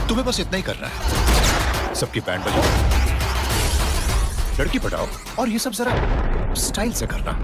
तुम्हें बस इतना ही करना है, सबकी बैंड बजाओ, लड़की पटाओ और ये सब जरा स्टाइल से करना।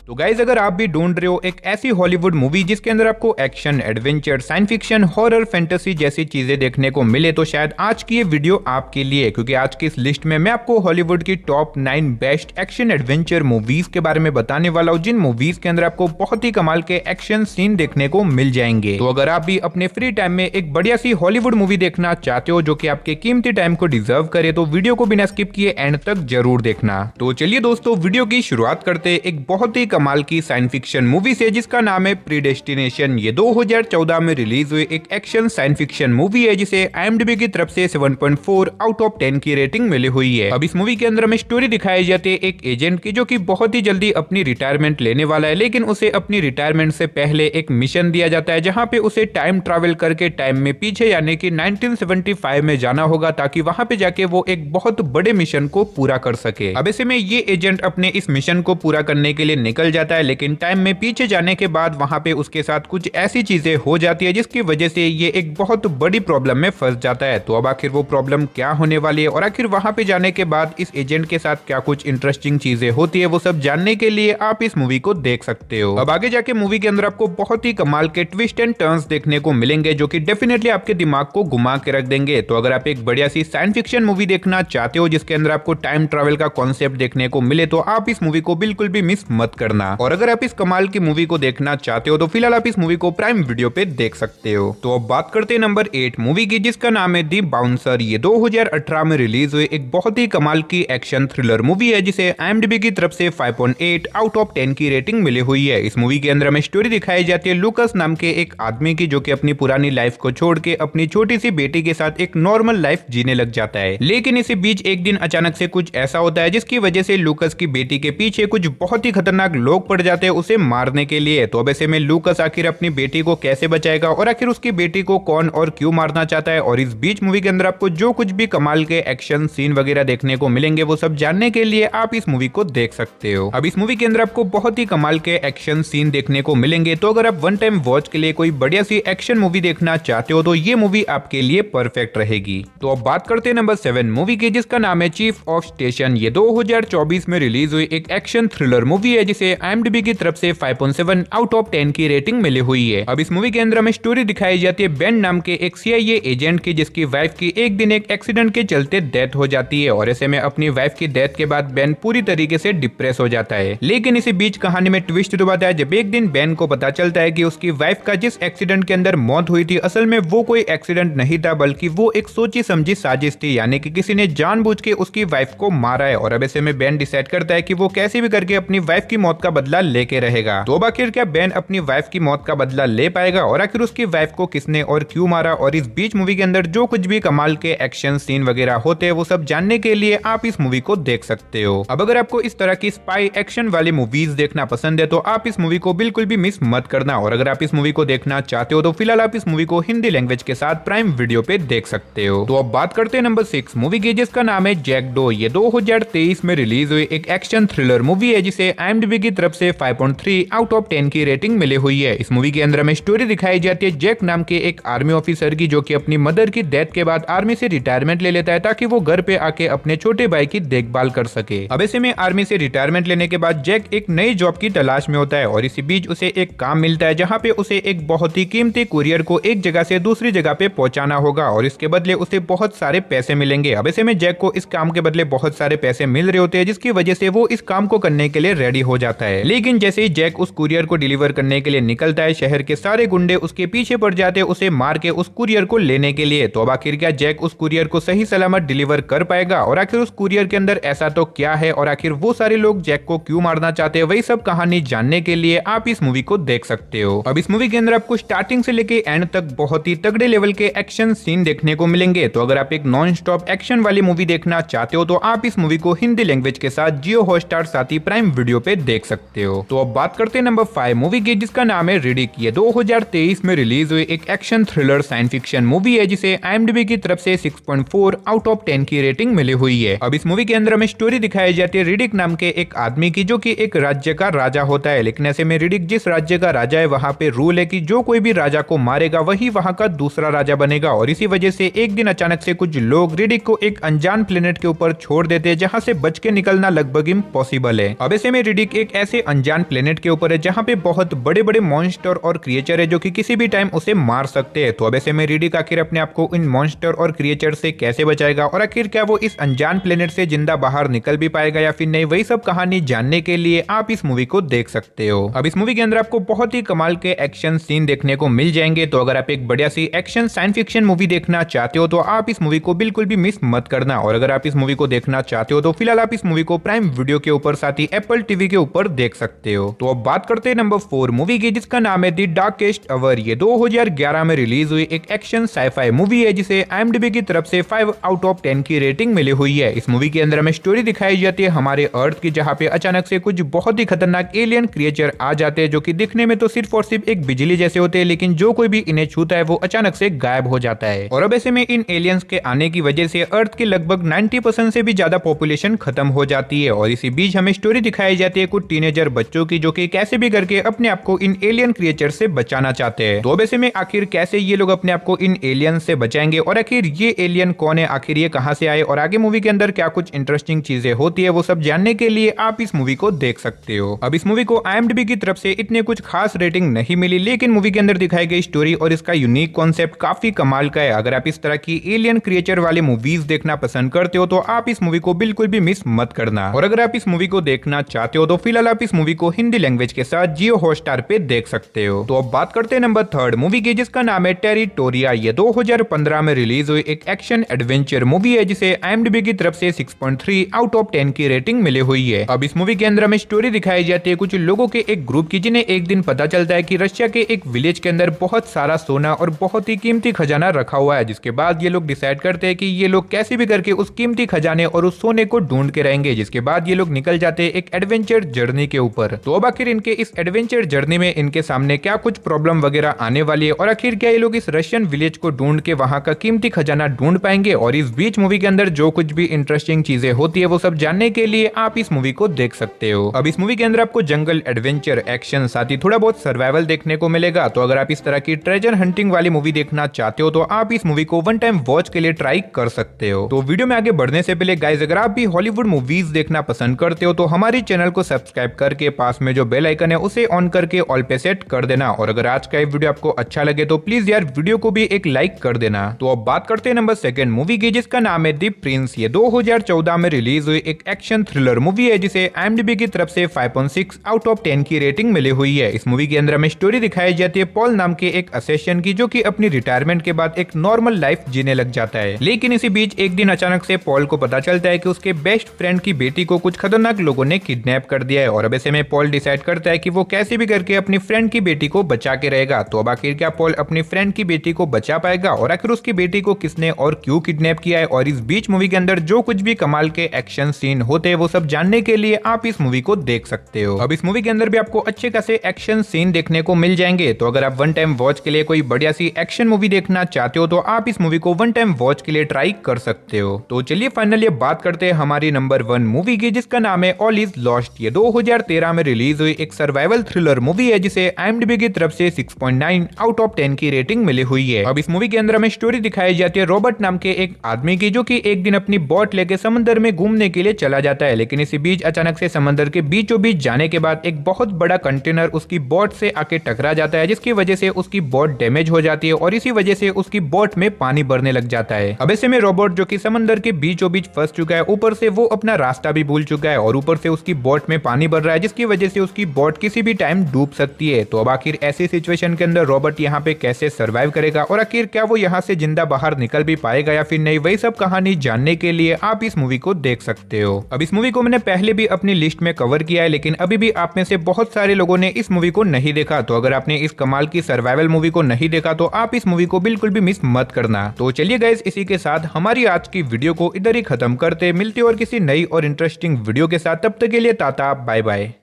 तो गाइज अगर आप भी ढूंढ रहे हो एक ऐसी हॉलीवुड मूवी जिसके अंदर आपको action, adventure, science fiction, horror, fantasy जैसी चीजें देखने को मिले तो शायद आज की ये वीडियो आपके लिए, क्योंकि आज की इस लिस्ट में मैं आपको हॉलीवुड की top 9 best action adventure movies के बारे में बताने वाला हूँ, जिन मूवीज के अंदर आपको बहुत ही कमाल के एक्शन सीन देखने को मिल जाएंगे। तो अगर आप भी अपने फ्री टाइम में एक बढ़िया सी हॉलीवुड मूवी देखना चाहते हो जो कि आपके कीमती टाइम को डिजर्व करे तो वीडियो को बिना स्किप किए एंड तक जरूर देखना। तो चलिए दोस्तों वीडियो की शुरुआत करते एक बहुत ही कमाल की साइंस फिक्शन मूवी से जिसका नाम है प्रीडेस्टिनेशन। ये 2014 में रिलीज हुई एक एक्शन साइंस फिक्शन मूवी है जिसे IMDb की तरफ से 7.4 आउट ऑफ 10 की रेटिंग मिली हुई है। अब इस मूवी के अंदर हमें स्टोरी दिखाई जाती है एक एजेंट की जो कि बहुत ही जल्दी अपनी रिटायरमेंट लेने वाला है, लेकिन उसे अपनी रिटायरमेंट से पहले एक मिशन दिया जाता है जहां पे उसे टाइम ट्रैवल करके टाइम में पीछे यानी कि 1975 में जाना होगा ताकि वहां पे जाके वो एक बहुत बड़े मिशन को पूरा कर सके। अब ऐसे में ये एजेंट अपने इस मिशन को पूरा करने के लिए निकल जाता है, लेकिन टाइम में पीछे जाने के बाद वहां पे उसके साथ कुछ ऐसी चीजें हो जाती है जिसकी वजह से ये एक बहुत बड़ी प्रॉब्लम में फंस जाता है। तो अब आखिर वो प्रॉब्लम क्या होने वाली है और आखिर वहां पे जाने के बाद इस एजेंट के साथ क्या कुछ इंटरेस्टिंग चीजें होती है, वो सब जानने के लिए आप इस मूवी को देख सकते हो। अब आगे जाके मूवी के अंदर आपको बहुत ही कमाल के ट्विस्ट एंड टर्न्स देखने को मिलेंगे जो कि डेफिनेटली आपके दिमाग को घुमा के रख देंगे। तो अगर आप एक बढ़िया सी साइंस फिक्शन मूवी देखना चाहते हो जिसके अंदर आपको टाइम ट्रैवल का कॉन्सेप्ट देखने को मिले तो आप इस मूवी को बिल्कुल भी मिस मत करना। और अगर आप इस कमाल की मूवी को देखना चाहते हो तो फिलहाल आप इस मूवी को प्राइम वीडियो पे देख सकते हो। तो अब बात करते हैं नंबर 8 मूवी की जिसका नाम है दी बाउंसर। ये 2018 में रिलीज हुई एक बहुत ही कमाल की एक्शन थ्रिलर मूवी है जिसे IMDb की तरफ से 5.8 आउट ऑफ 10 की रेटिंग मिली हुई है। इस मूवी के अंदर हमें स्टोरी दिखाई जाती है लूकस नाम के एक आदमी की जो कि अपनी पुरानी लाइफ को छोड़ के अपनी छोटी सी बेटी के साथ एक नॉर्मल लाइफ जीने लग जाता है, लेकिन इसी बीच एक दिन अचानक से कुछ ऐसा होता है जिसकी वजह से लूकस की बेटी के पीछे कुछ बहुत ही खतरनाक लोग पड़ जाते हैं उसे मारने के लिए। तो अब ऐसे में लूकस आखिर अपनी बेटी को कैसे बचाएगा और आखिर उसकी बेटी को कौन और क्यों मारना चाहता है, और इस बीच मूवी के अंदर आपको जो कुछ भी कमाल के एक्शन सीन वगैरह देखने को मिलेंगे वो सब जानने के लिए आप इस मूवी को देख सकते हो। अब इस मूवी के अंदर आपको बहुत ही कमाल के एक्शन सीन देखने को मिलेंगे, तो अगर आप वन टाइम वॉच के लिए कोई बढ़िया सी एक्शन मूवी देखना चाहते हो तो ये मूवी आपके लिए परफेक्ट रहेगी। तो अब बात करते हैं नंबर 7 मूवी की जिसका नाम है चीफ ऑफ स्टेशन। ये 2024 में रिलीज हुई एक एक्शन थ्रिलर मूवी है जिसे IMDb की तरफ से 5.7 आउट ऑफ 10 की रेटिंग मिली हुई है। अब इस मूवी के अंदर हमें स्टोरी दिखाई जाती है बेन नाम के एक CIA एजेंट की जिसकी वाइफ की एक दिन एक एक्सीडेंट के चलते डेथ हो जाती है, और ऐसे में अपनी वाइफ की डेथ के बाद बेन पूरी तरीके से डिप्रेस हो जाता है। लेकिन इसी बीच कहानी में ट्विस्ट तो आता है जब एक दिन बेन को पता चलता है कि उसकी वाइफ का जिस एक्सीडेंट के अंदर मौत हुई थी असल में वो कोई एक्सीडेंट नहीं था बल्कि वो एक सोची समझी साजिश थी, यानी कि किसी ने जानबूझ के उसकी वाइफ को मारा है। और अब ऐसे में बेन डिसाइड करता है कि वो कैसे भी करके अपनी वाइफ की मौत का बदला लेके रहेगा। तो अब आखिर क्या बेन अपनी वाइफ की मौत का बदला ले पाएगा और आखिर उसकी वाइफ को किसने और क्यों मारा, और इस बीच मूवी के अंदर जो कुछ भी कमाल के एक्शन सीन वगैरह होते हैं वो सब जानने के लिए आप इस मूवी को देख सकते हो। अब अगर आपको इस तरह की स्पाई एक्शन वाली मूवीज देखना पसंद है तो आप इस मूवी को बिल्कुल भी मिस मत करना। और अगर आप इस मूवी को देखना चाहते हो तो फिलहाल आप इस मूवी को हिंदी लैंग्वेज के साथ प्राइम वीडियो पे देख सकते हो। तो अब बात करते हैं नंबर 6 मूवी की जिसका नाम है जैकडो। ये 2023 में रिलीज हुई एक एक्शन थ्रिलर मूवी है जिसे IMDb की तरफ से 5.3 आउट ऑफ 10 की रेटिंग मिली हुई है। इस मूवी के अंदर हमें स्टोरी दिखाई जाती है जैक नाम के एक आर्मी ऑफिसर की जो कि अपनी मदर की डेथ के बाद आर्मी से रिटायरमेंट ले लेता है ताकि वो घर पे आके अपने छोटे भाई की देखभाल कर सके। अब ऐसे में आर्मी से रिटायरमेंट लेने के बाद जैक एक नई जॉब की तलाश में होता है और इसी बीच उसे एक काम मिलता है जहाँ पे उसे एक बहुत ही कीमती कुरियर को एक जगह से दूसरी जगह पे पहुंचाना होगा और इसके बदले उसे बहुत सारे पैसे मिलेंगे। अब ऐसे में जैक को इस काम के बदले बहुत सारे पैसे मिल रहे होते हैं जिसकी वजह से वो इस काम को करने के लिए रेडी हो जाता है। लेकिन जैसे ही जैक उस कुरियर को डिलीवर करने के लिए निकलता है शहर के सारे गुंडे उसके पीछे पड़ जाते हैं उसे मार के उस कुरियर को लेने के लिए। तो अब आखिर क्या जैक उस कुरियर को सही सलामत डिलीवर कर पाएगा और आखिर उस कुरियर के अंदर ऐसा तो क्या है और आखिर वो सारे लोग जैक को क्यों मारना चाहते हैं, वही सब कहानी जानने के लिए आप इस मूवी को देख सकते हो। अब इस मूवी के अंदर आपको स्टार्टिंग से लेके एंड तक बहुत ही तगड़े लेवल के एक्शन सीन देखने को मिलेंगे। तो अगर आप एक नॉन स्टॉप एक्शन वाली मूवी देखना चाहते हो तो आप इस मूवी को हिंदी लैंग्वेज के साथ जियो हॉटस्टार साथ ही प्राइम वीडियो पे देख सकते हो। तो अब बात करते हैं नंबर 5 मूवी की, जिसका नाम है रिडिक। ये 2023 में रिलीज हुई एक action thriller science fiction movie है, जिसे IMDb की तरफ से 6.4 आउट ऑफ 10 की रेटिंग मिली हुई है। अब इस मूवी के अंदर हमें स्टोरी दिखाई जाती है रिडिक नाम के एक आदमी की, जो कि एक राज्य का राजा होता है। लेकिन ऐसे में रिडिक जिस राज्य का राजा है, वहां पे रूल है कि जो कोई भी राजा को मारेगा वही वहां का दूसरा राजा बनेगा। और इसी वजह से एक दिन अचानक से कुछ लोग रिडिक को एक अनजान प्लेनेट के ऊपर छोड़ देते हैं, जहां से बच के निकलना लगभग इम्पॉसिबल है। अब ऐसे में रिडिक एक ऐसे अनजान प्लेनेट के ऊपर है जहां पे बहुत बड़े बड़े मॉन्स्टर और क्रिएचर है, जो कि किसी भी टाइम उसे मार सकते हैं। तो अब ऐसे में रिडिक आखिर अपने आप को इन मॉन्स्टर और क्रिएचर से कैसे बचाएगा, और आखिर क्या वो इस अनजान प्लेनेट से जिंदा बाहर निकल भी पाएगा या फिर नहीं, वही सब कहानी जानने के लिए आप इस मूवी को देख सकते हो। अब इस मूवी के अंदर आपको बहुत ही कमाल के एक्शन सीन देखने को मिल जाएंगे। तो अगर आप एक बढ़िया सी एक्शन साइंस फिक्शन मूवी देखना चाहते हो तो आप इस मूवी को बिल्कुल भी मिस मत करना। और अगर आप इस मूवी को देखना चाहते हो तो फिलहाल आप इस मूवी को प्राइम वीडियो के ऊपर साथ ही एप्पल टीवी के ऊपर देख सकते हो। तो अब बात करते हैं नंबर 4 मूवी की, जिसका नाम है द डार्केस्ट आवर। ये 2011 में रिलीज हुई एक एक्शन साइफाई मूवी है, जिसे IMDb की तरफ से 5 आउट ऑफ 10 की रेटिंग मिली हुई है। इस मूवी के अंदर हमें स्टोरी दिखाई जाती है हमारे अर्थ की, जहाँ पे अचानक से कुछ बहुत ही खतरनाक एलियन क्रिएचर आ जाते हैं, जो कि दिखने में तो सिर्फ और सिर्फ एक बिजली जैसे होते हैं, लेकिन जो कोई भी इन्हें छूता है वो अचानक से गायब हो जाता है। और अब ऐसे में इन एलियंस के आने की वजह से अर्थ की लगभग 90% से भी ज्यादा पॉपुलेशन खत्म हो जाती है। और इसी बीच हमें स्टोरी दिखाई जाती है कुछ टीनेजर बच्चों की, जो कि कैसे भी करके अपने आप को इन एलियन क्रिएचर से बचाना चाहते हैं। तो अब ऐसे में आखिर कैसे ये लोग अपने आप को इन एलियन से बचाएंगे, और आखिर ये एलियन कौन है, आखिर ये कहां से आए, और आगे मूवी के अंदर क्या कुछ इंटरेस्टिंग चीजें होती है, वो सब जानने के लिए आप इस मूवी को देख सकते हो। अब इस मूवी को IMDb की तरफ से इतने कुछ खास रेटिंग नहीं मिली, लेकिन मूवी के अंदर दिखाई गई स्टोरी और इसका यूनिक कॉन्सेप्ट काफी कमाल का है। अगर आप इस तरह की एलियन क्रिएचर वाले मूवीज देखना पसंद करते हो तो आप इस मूवी को बिल्कुल भी मिस मत करना। और अगर आप इस मूवी को देखना चाहते हो तो फिलहाल आप इस मूवी को हिंदी लैंग्वेज के साथ जियो हॉटस्टार पे देख सकते हो। तो अब बात करते हैं नंबर 3 मूवी की, जिसका नाम है टेरिटोरिया। ये 2015 में रिलीज हुई एक एक्शन एडवेंचर मूवी है, जिसे IMDb की तरफ से 6.3 आउट ऑफ 10 की रेटिंग मिली हुई है। अब इस मूवी के अंदर हमें स्टोरी दिखाई जाती है कुछ लोगों के एक ग्रुप की, जिन्हें एक दिन पता चलता है कि रशिया के एक विलेज के अंदर बहुत सारा सोना और बहुत ही कीमती खजाना रखा हुआ है। जिसके बाद ये लोग डिसाइड करते हैं कि ये लोग कैसे भी करके उस कीमती खजाने और उस सोने को ढूंढ के रहेंगे। जिसके बाद ये लोग निकल जाते हैं एक एडवेंचर जर्नी के ऊपर। तो अब आखिर इनके इस एडवेंचर जर्नी में इनके सामने क्या कुछ प्रॉब्लम वगैरह आने वाली है, और आखिर क्या ये लोग इस रशियन विलेज को ढूंढ के वहां का कीमती खजाना ढूंढ पाएंगे। और इस बीच मूवी के अंदर जो कुछ भी इंटरेस्टिंग चीजें होती है वो सब जानने के लिए आप इस मूवी को देख सकते हो। अब इस मूवी के अंदर आपको जंगल, एडवेंचर, एक्शन, साथ ही थोड़ा बहुत सर्वाइवल देखने को मिलेगा। तो अगर आप इस तरह की ट्रेजर हंटिंग वाली मूवी देखना चाहते हो तो आप इस मूवी को वन टाइम वॉच के लिए ट्राई कर सकते हो। तो वीडियो में आगे बढ़ने से पहले गाइस, अगर आप भी हॉलीवुड मूवीज देखना पसंद करते हो तो हमारी चैनल को सब्सक्राइब करके पास में जो बेल आइकन है उसे ऑन करके ऑल पे सेट कर देना। और अगर आज का ये वीडियो आपको अच्छा लगे तो प्लीज यार वीडियो को भी एक लाइक कर देना। तो अब बात करते हैं नंबर 2 मूवी की, जिसका नाम है द प्रिंस। ये 2014 में रिलीज हुई एक एक्शन थ्रिलर मूवी है, जिसे IMDb की तरफ से 5.6 आउट ऑफ 10 की रेटिंग मिली हुई है। इस मूवी के अंदर हमें स्टोरी दिखाई जाती है पॉल नाम के एक असेसियन की, जो कि अपनी रिटायरमेंट के बाद एक नॉर्मल लाइफ जीने लग जाता है। लेकिन इसी बीच एक दिन अचानक से पॉल को पता चलता है कि उसके बेस्ट फ्रेंड की बेटी को कुछ खतरनाक लोगों ने किडनैप कर दिया है। और अब ऐसे में पॉल डिसाइड करता है कि वो कैसे भी करके अपनी फ्रेंड की बेटी को बचा के रहेगा। तो अब आखिर क्या पॉल अपनी फ्रेंड की बेटी को बचा पाएगा, और आखिर उसकी बेटी को किसने और क्यों किडनैप किया है, और इस बीच मूवी के अंदर जो कुछ भी कमाल के एक्शन सीन होते हैं वो सब जानने के लिए आप इस मूवी को देख सकते हो। अब इस मूवी के अंदर भी आपको अच्छे खासे एक्शन सीन देखने को मिल जाएंगे। तो अगर आप वन टाइम वॉच के लिए कोई बढ़िया सी एक्शन मूवी देखना चाहते हो तो आप इस मूवी को वन टाइम वॉच के लिए ट्राई कर सकते हो। तो चलिए फाइनली बात करते हैं हमारी नंबर 1 मूवी की, जिसका नाम है ऑल इज लॉस्ट। ये 2013 में रिलीज हुई एक सर्वाइवल थ्रिलर मूवी है, जिसे IMDb की तरफ से 6.9 आउट ऑफ 10 की रेटिंग मिली हुई है। अब इस मूवी के अंदर हमें स्टोरी दिखाई जाती है रॉबर्ट नाम के एक आदमी की, जो कि एक दिन अपनी बोट लेके समंदर में घूमने के लिए चला जाता है। लेकिन इसी बीच अचानक से समंदर के बीचों बीच जाने के बाद एक बहुत बड़ा कंटेनर उसकी बोट से आके टकरा जाता है, जिसकी वजह से उसकी बोट डैमेज हो जाती है और इसी वजह से उसकी बोट में पानी भरने लग जाता है। अब ऐसे में रॉबर्ट, जो कि समंदर के बीचों बीच फंस चुका है, ऊपर से वो अपना रास्ता भी भूल चुका है और ऊपर से उसकी बोट में पानी भर रहा है, जिसकी वजह से उसकी बोट किसी भी टाइम डूब सकती है। तो अब आखिर ऐसी सिचुएशन के अंदर रॉबर्ट यहाँ पे कैसे सर्वाइव करेगा, और आखिर क्या वो यहाँ से जिंदा बाहर निकल भी पाएगा या फिर नहीं, वही सब कहानी जानने के लिए आप इस मूवी को देख सकते हो। अब इस मूवी को मैंने पहले भी अपनी लिस्ट में कवर किया है, लेकिन अभी भी आप में से बहुत सारे लोगों ने इस मूवी को नहीं देखा। तो अगर आपने इस कमाल की सर्वाइवल मूवी को नहीं देखा तो आप इस मूवी को बिल्कुल भी मिस मत करना। तो चलिए गाइस, इसी के साथ हमारी आज की वीडियो को इधर ही खत्म करते, मिलते और किसी नई और इंटरेस्टिंग वीडियो के साथ। तब तक के लिए टाटा, बाय बाय।